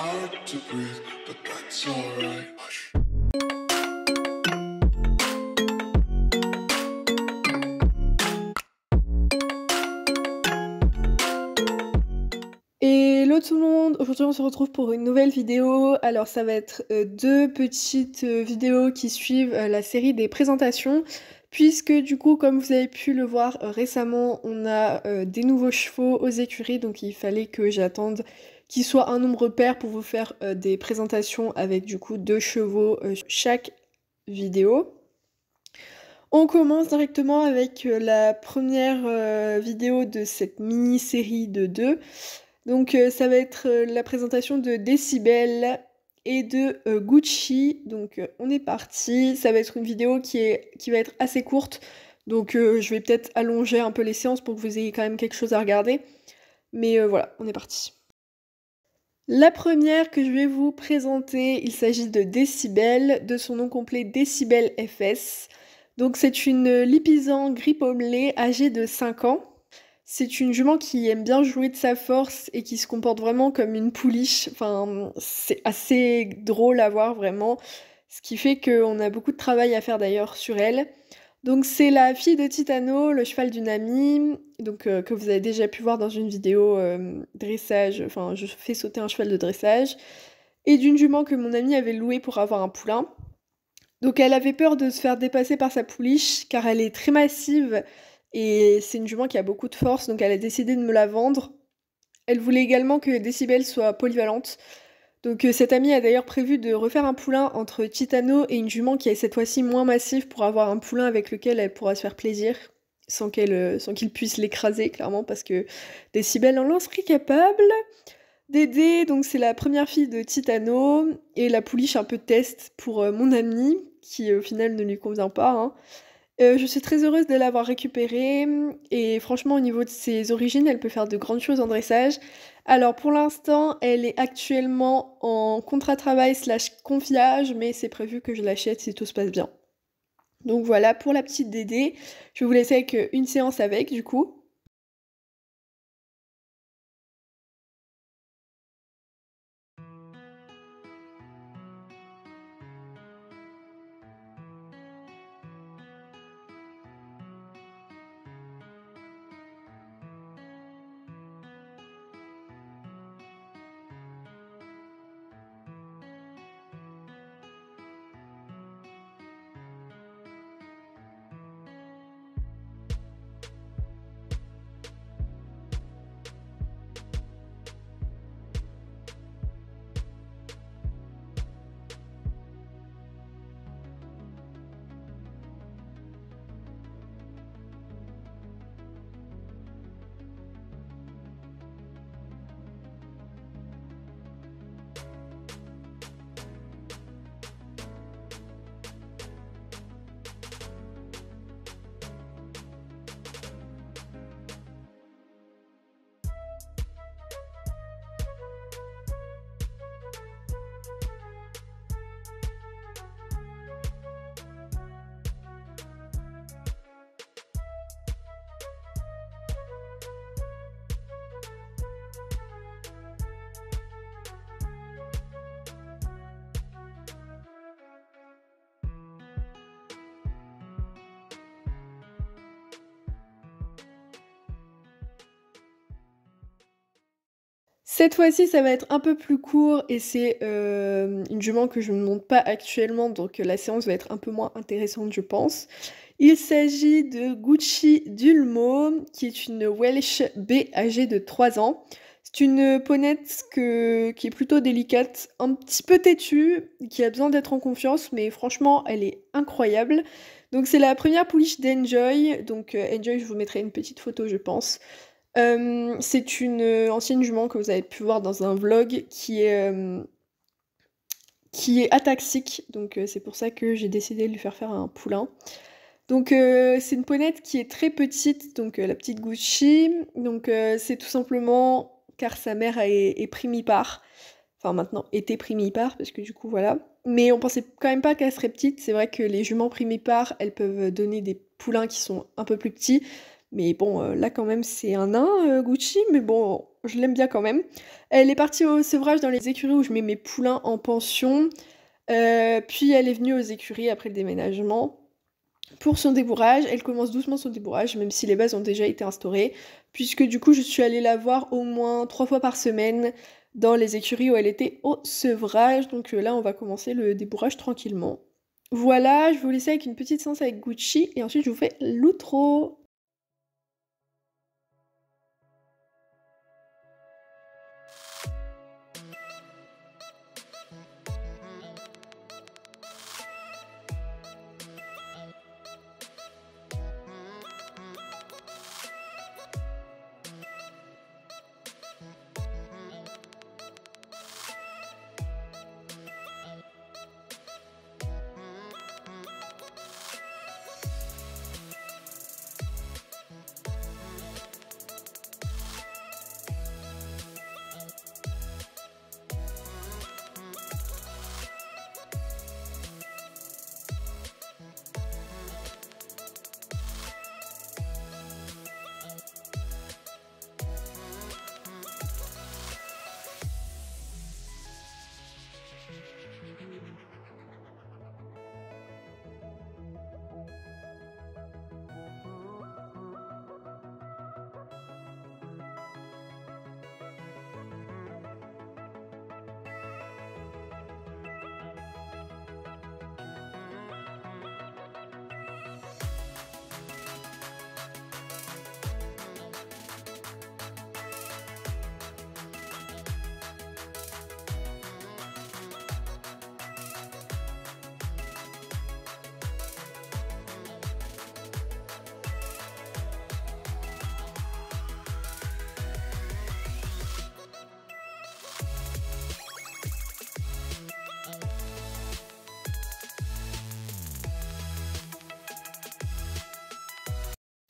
hard to breathe, but that's alright. Hush. Hello tout le monde! Aujourd'hui on se retrouve pour une nouvelle vidéo. Alors ça va être, 2 petites, vidéos qui suivent, la série des présentations. Puisque du coup, comme vous avez pu le voir, récemment, on a, des nouveaux chevaux aux écuries, donc il fallait que j'attende qu'ils soient un nombre pair pour vous faire, des présentations avec du coup 2 chevaux, chaque vidéo. On commence directement avec, la première vidéo de cette mini-série de 2. Donc ça va être, la présentation de Decibel et de, Gucci. Donc on est parti. Ça va être une vidéo qui va être assez courte. Donc je vais peut-être allonger un peu les séances pour que vous ayez quand même quelque chose à regarder. Mais voilà, on est parti. La première que je vais vous présenter, il s'agit de Decibel, de son nom complet Decibel FS. Donc c'est une Lipizzan gris pommelé âgée de 5 ans. C'est une jument qui aime bien jouer de sa force et qui se comporte vraiment comme une pouliche. Enfin, c'est assez drôle à voir vraiment, ce qui fait qu'on a beaucoup de travail à faire d'ailleurs sur elle. Donc c'est la fille de Titano, le cheval d'une amie, donc que vous avez déjà pu voir dans une vidéo, dressage, enfin je fais sauter un cheval de dressage, et d'une jument que mon amie avait louée pour avoir un poulain. Donc elle avait peur de se faire dépasser par sa pouliche, car elle est très massive et c'est une jument qui a beaucoup de force, donc elle a décidé de me la vendre. Elle voulait également que Decibel soit polyvalente. Donc cette amie a d'ailleurs prévu de refaire un poulain entre Titano et une jument qui est cette fois-ci moins massive pour avoir un poulain avec lequel elle pourra se faire plaisir, sans qu'il puisse l'écraser clairement, parce que Decibel en serait capable. Dédé, donc c'est la première fille de Titano, et la pouliche un peu test pour mon amie, qui au final ne lui convient pas, hein. Je suis très heureuse de l'avoir récupérée, et franchement au niveau de ses origines, elle peut faire de grandes choses en dressage. Alors pour l'instant, elle est actuellement en contrat travail/confiage, mais c'est prévu que je l'achète si tout se passe bien. Donc voilà pour la petite Dédé. Je vais vous laisser avec, une séance avec du coup. Cette fois-ci, ça va être un peu plus court et c'est, une jument que je ne monte pas actuellement, donc la séance va être un peu moins intéressante, je pense. Il s'agit de Gucci Dulmo, qui est une Welsh B âgée de 3 ans. C'est une ponette qui est plutôt délicate, un petit peu têtue, qui a besoin d'être en confiance, mais franchement, elle est incroyable. Donc c'est la première pouliche d'Enjoy, donc Enjoy, je vous mettrai une petite photo, je pense. C'est une, ancienne jument que vous avez pu voir dans un vlog qui est ataxique, donc c'est pour ça que j'ai décidé de lui faire un poulain. Donc c'est une ponette qui est très petite, donc la petite Gucci, donc c'est tout simplement car sa mère est primipare. Enfin maintenant était primipare parce que du coup voilà. Mais on pensait quand même pas qu'elle serait petite. C'est vrai que les juments primipares, elles peuvent donner des poulains qui sont un peu plus petits. Mais bon, là quand même c'est un nain, Gucci, mais bon, je l'aime bien quand même. Elle est partie au sevrage dans les écuries où je mets mes poulains en pension. Puis elle est venue aux écuries après le déménagement pour son débourrage. Elle commence doucement son débourrage, même si les bases ont déjà été instaurées, puisque du coup je suis allée la voir au moins 3 fois par semaine dans les écuries où elle était au sevrage. Donc là on va commencer le débourrage tranquillement. Voilà, je vais vous laisser avec une petite séance avec Gucci et ensuite je vous fais l'outro.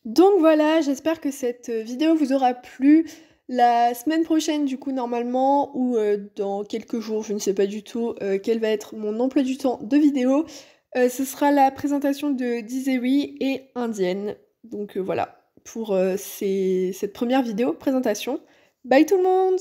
Donc voilà, j'espère que cette vidéo vous aura plu. La semaine prochaine, du coup, normalement, ou dans quelques jours, je ne sais pas du tout quel va être mon emploi du temps de vidéo, ce sera la présentation de Dizewi et Indienne. Donc voilà, pour cette première vidéo présentation. Bye tout le monde!